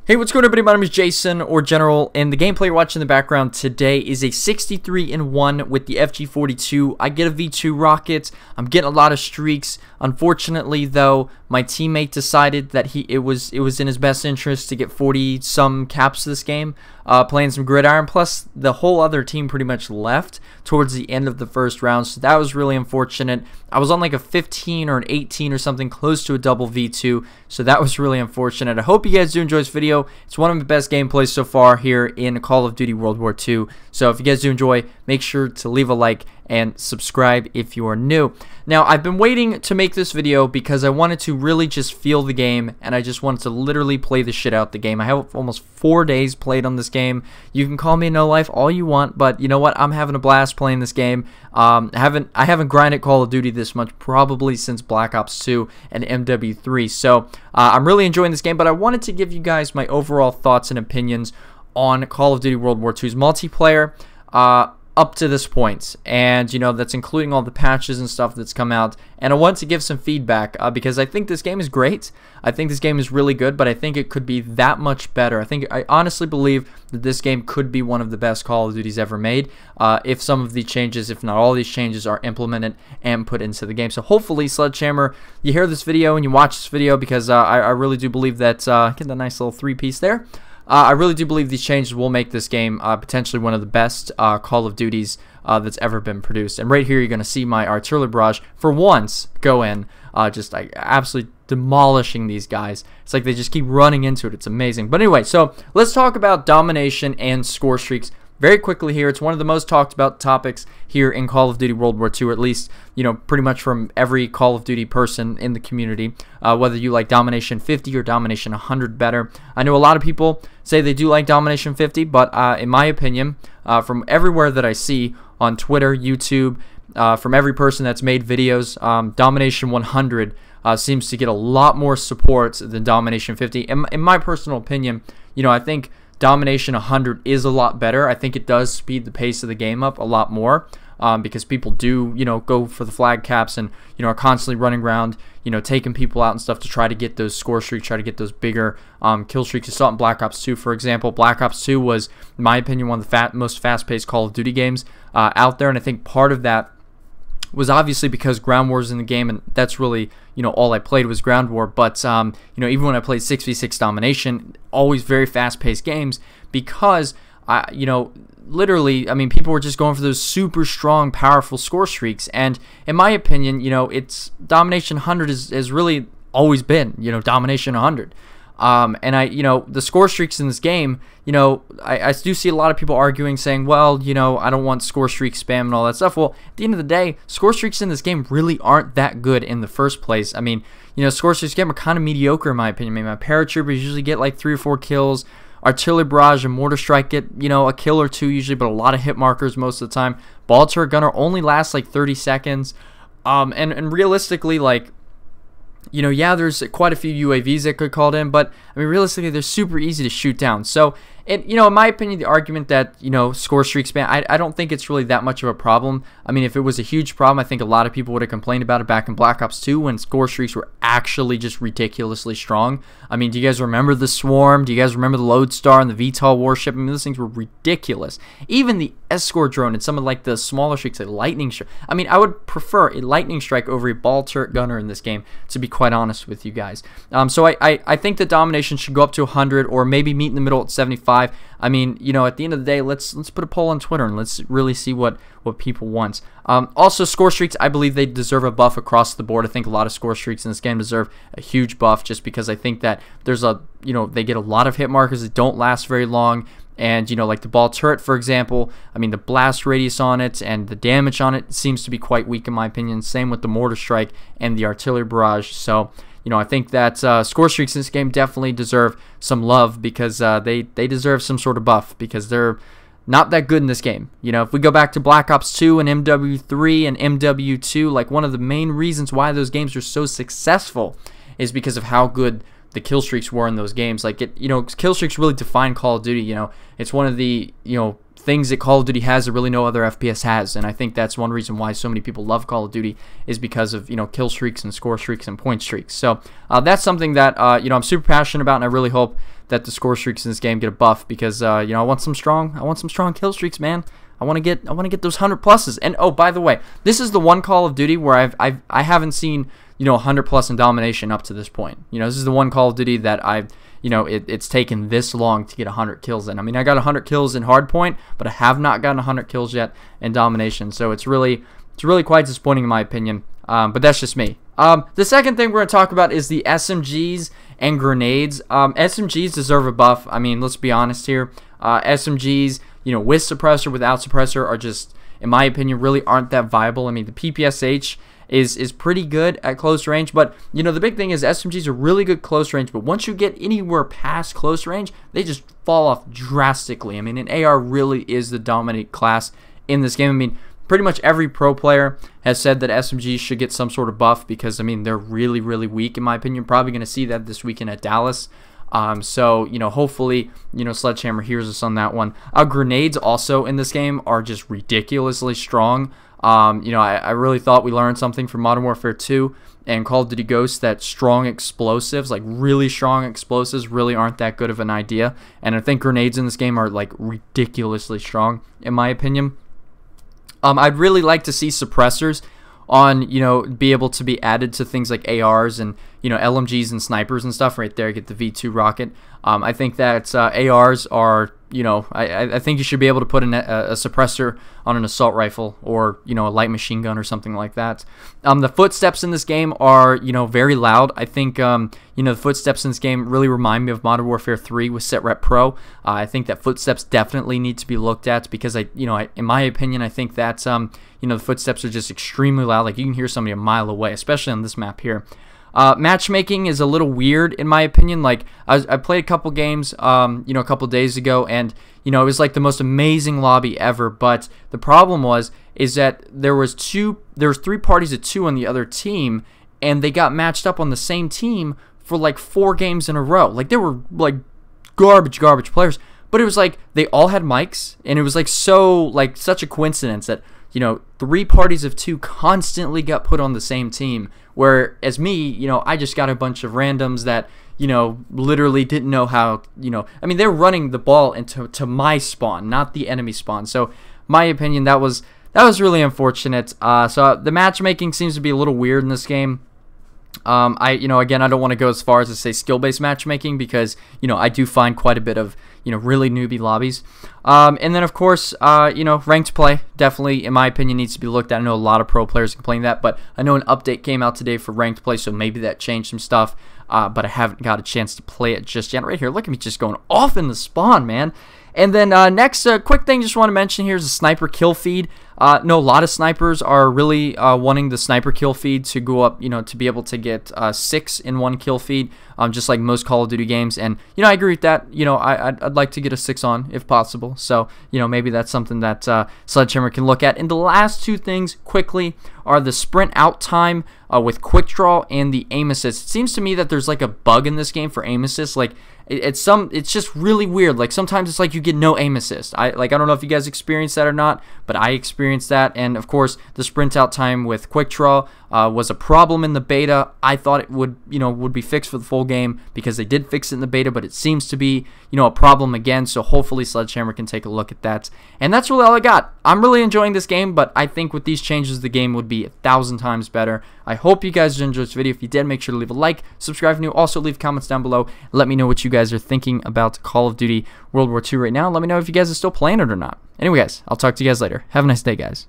Hey, what's going on, everybody? My name is Jason, or General, and the gameplay you're watching in the background today is a 63-1 with the FG42. I get a V2 rocket. I'm getting a lot of streaks. Unfortunately, though, my teammate decided that it was in his best interest to get 40-some caps this game, playing some gridiron. Plus, the whole other team pretty much left towards the end of the first round, so that was really unfortunate. I was on like a 15 or an 18 or something, close to a double V2, so that was really unfortunate. I hope you guys do enjoy this video. It's one of the best gameplays so far here in Call of Duty World War II. So if you guys do enjoy, make sure to leave a like and subscribe if you are new. Now, I've been waiting to make this video because I wanted to really just feel the game, and I just wanted to literally play the shit out the game. I have almost 4 days played on this game. You can call me no life all you want, but you know what? I'm having a blast playing this game. I haven't grinded Call of Duty this much probably since Black Ops 2 and MW3. So I'm really enjoying this game, but I wanted to give you guys my overall thoughts and opinions on Call of Duty World War II's multiplayer up to this point, and you know, that's including all the patches and stuff that's come out. And I want to give some feedback because I think this game is great. I think this game is really good, but I think it could be that much better. I honestly believe that this game could be one of the best Call of Duties ever made if some of the changes, if not all these changes, are implemented and put into the game. So hopefully, Sledgehammer, you hear this video and you watch this video, because I really do believe that get that nice little three-piece there. I really do believe these changes will make this game potentially one of the best Call of Duties that's ever been produced. And right here, you're going to see my artillery barrage for once go in, just like absolutely demolishing these guys. It's like they just keep running into it. It's amazing. But anyway, so let's talk about domination and score streaks very quickly here. It's one of the most talked about topics here in Call of Duty World War II, or at least, you know, pretty much from every Call of Duty person in the community, whether you like Domination 50 or Domination 100 better. I know a lot of people say they do like Domination 50, but in my opinion, from everywhere that I see on Twitter, YouTube, from every person that's made videos, Domination 100 seems to get a lot more support than Domination 50. In my personal opinion, you know, I think Domination 100 is a lot better. I think it does speed the pace of the game up a lot more, because people do, you know, go for the flag caps and, you know, are constantly running around, you know, taking people out and stuff to try to get those score streaks, try to get those bigger kill streaks. You saw it in Black Ops 2, for example. Black Ops 2 was, in my opinion, one of the most fast-paced Call of Duty games out there, and I think part of that was obviously because ground war is in the game, and that's really, you know, all I played was ground war. But you know, even when I played 6v6 domination, always very fast-paced games, because you know, literally, I mean, people were just going for those super strong, powerful score streaks. And in my opinion, you know, it's Domination 100 has really always been, you know, Domination 100. And you know, the score streaks in this game, you know, I do see a lot of people arguing, saying, well, you know, I don't want score streak spam and all that stuff. Well, at the end of the day, score streaks in this game really aren't that good in the first place. I mean, you know, score streaks game are kind of mediocre in my opinion. I mean, my paratroopers usually get like 3 or 4 kills. Artillery barrage and mortar strike get, you know, a kill or 2 usually, but a lot of hit markers most of the time. Ball turret gunner only lasts like 30 seconds. And realistically, like, you know, yeah, there's quite a few UAVs that could call in, but I mean, realistically, they're super easy to shoot down. So, you know, in my opinion, the argument that, you know, score streak spam, I don't think it's really that much of a problem. I mean, if it was a huge problem, I think a lot of people would have complained about it back in Black Ops 2 when score streaks were actually just ridiculously strong. I mean, do you guys remember the Swarm? Do you guys remember the Lodestar and the VTOL warship? I mean, those things were ridiculous. Even the escort drone and some of like the smaller streaks, like lightning strike. I mean, I would prefer a lightning strike over a ball turret gunner in this game, to be quite honest with you guys. So I think that domination should go up to 100, or maybe meet in the middle at 75. I mean, you know, at the end of the day, let's put a poll on Twitter and let's really see what people want. Also, score streaks, I believe they deserve a buff across the board. I think a lot of score streaks in this game deserve a huge buff, just because I think that there's a, you know, they get a lot of hit markers that don't last very long. And, you know, like the ball turret, for example, I mean, the blast radius on it and the damage on it seems to be quite weak in my opinion. Same with the mortar strike and the artillery barrage. So, you know, I think that score streaks in this game definitely deserve some love, because they deserve some sort of buff, because they're not that good in this game. You know, if we go back to Black Ops 2 and MW3 and MW2, like, one of the main reasons why those games are so successful is because of how good the kill streaks were in those games. Like, you know, kill streaks really define Call of Duty. You know, it's one of the, you know, things that Call of Duty has that really no other FPS has, and I think that's one reason why so many people love Call of Duty, is because of, you know, kill streaks and score streaks and point streaks. So that's something that you know, I'm super passionate about, and I really hope that the score streaks in this game get a buff, because you know, I want some strong kill streaks, man. I want to get those 100 pluses. And oh, by the way, this is the one Call of Duty where I haven't seen, you know, 100 plus in domination up to this point. You know, this is the one Call of Duty that you know, it's taken this long to get 100 kills in. I mean, I got 100 kills in Hardpoint, but I have not gotten 100 kills yet in domination. So it's really quite disappointing in my opinion. But that's just me. The second thing we're going to talk about is the SMGs and grenades. SMGs deserve a buff. I mean, let's be honest here. SMGs, you know, with suppressor, without suppressor, are just, in my opinion, really aren't that viable. I mean, the PPSH is pretty good at close range, but you know, the big thing is SMGs are really good close range, but once you get anywhere past close range, they just fall off drastically. I mean, an AR really is the dominant class in this game. I mean, pretty much every pro player has said that SMGs should get some sort of buff, because I mean, they're really weak in my opinion. Probably going to see that this weekend at Dallas. So, you know, hopefully, you know, Sledgehammer hears us on that one. Grenades also in this game are just ridiculously strong. You know, I really thought we learned something from Modern Warfare 2 and Call of Duty Ghosts, that strong explosives, like really strong explosives, really aren't that good of an idea. And I think grenades in this game are like ridiculously strong, in my opinion. I'd really like to see suppressors on, you know, be able to be added to things like ARs and, you know, LMGs and snipers and stuff right there. Get the V2 rocket. I think that ARs are, you know, I think you should be able to put a suppressor on an assault rifle, or, you know, a light machine gun or something like that. The footsteps in this game are, you know, very loud. I think, you know, the footsteps in this game really remind me of Modern Warfare 3 with SetRep Pro. I think that footsteps definitely need to be looked at, because you know, in my opinion, I think that, you know, the footsteps are just extremely loud. Like, you can hear somebody a mile away, especially on this map here. Matchmaking is a little weird in my opinion. Like, I played a couple games, you know, a couple days ago, and you know, it was like the most amazing lobby ever. But the problem is that there was 3 parties of 2 on the other team, and they got matched up on the same team for like 4 games in a row. Like, they were like garbage players, but it was like they all had mics, and it was like such a coincidence that, you know, 3 parties of 2 constantly got put on the same team. Whereas me, you know, I just got a bunch of randoms that, you know, literally didn't know how, you know, I mean, they're running the ball into my spawn, not the enemy spawn. So, my opinion, that was really unfortunate. So the matchmaking seems to be a little weird in this game. You know, again, I don't want to go as far as to say skill-based matchmaking, because, you know, I do find quite a bit of, you know, really newbie lobbies. And then, of course, you know, ranked play definitely, in my opinion, needs to be looked at. I know a lot of pro players complain that, but I know an update came out today for ranked play, so maybe that changed some stuff. But I haven't got a chance to play it just yet. Right here, look at me just going off in the spawn, man. And then next, quick thing just want to mention here is the sniper kill feed. No, a lot of snipers are really wanting the sniper kill feed to go up, you know, to be able to get 6 in 1 kill feed, just like most Call of Duty games. And, you know, I agree with that. You know, I'd like to get a 6 on if possible. So, you know, maybe that's something that Sledgehammer can look at. And the last 2 things, quickly, are the sprint out time with quick draw and the aim assist. It seems to me that there's like a bug in this game for aim assist. Like, it's just really weird. Like, sometimes it's like you get no aim assist. I don't know if you guys experienced that or not, but I experienced that. And of course, the sprint out time with quick draw was a problem in the beta. I thought it would be fixed for the full game, because they did fix it in the beta, but it seems to be, you know, a problem again. So hopefully Sledgehammer can take a look at that. And that's really all I got. I'm really enjoying this game, but I think with these changes, the game would be 1,000 times better. I hope you guys enjoyed this video. If you did, make sure to leave a like, subscribe if you're new. Also, leave comments down below. Let me know what you guys are thinking about Call of Duty World War II right now. Let me know if you guys are still playing it or not. Anyway, guys, I'll talk to you guys later. Have a nice day, guys.